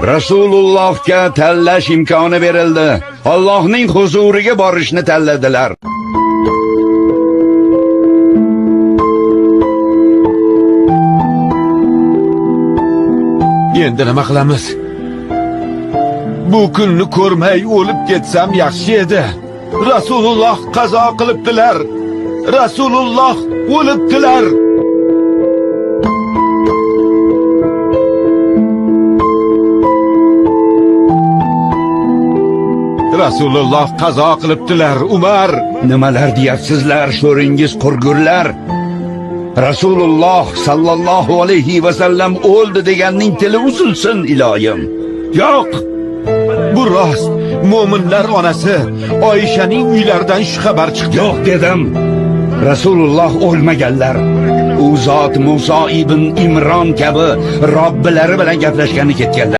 Rasulullohga tanlash imkoni berildi. Allohning huzuriga borishni tanladilar. Endi nima qilamiz? Bu kunni ko'rmay o'lib ketsam yaxshi edi. Rasululloh qazo qilibdilar. Rasululloh o'libdilar. Rasululloh qazo qilibdilar, Umar. Nimalar deyapsizlar, sho'ringiz qurgurlar? Rasululloh sallallohu alayhi va sallam o'ldi deganning tili uzilsin iloyim. Yo'q. Bu rost. Mo'minlar onasi Oyshaning uylaridan shu xabar chiqdi. Yo'q dedim. Rasululloh o'lmaganlar. U zot Muso ibn Imron kabi Robbilari bilan gaplashgani ketganlar.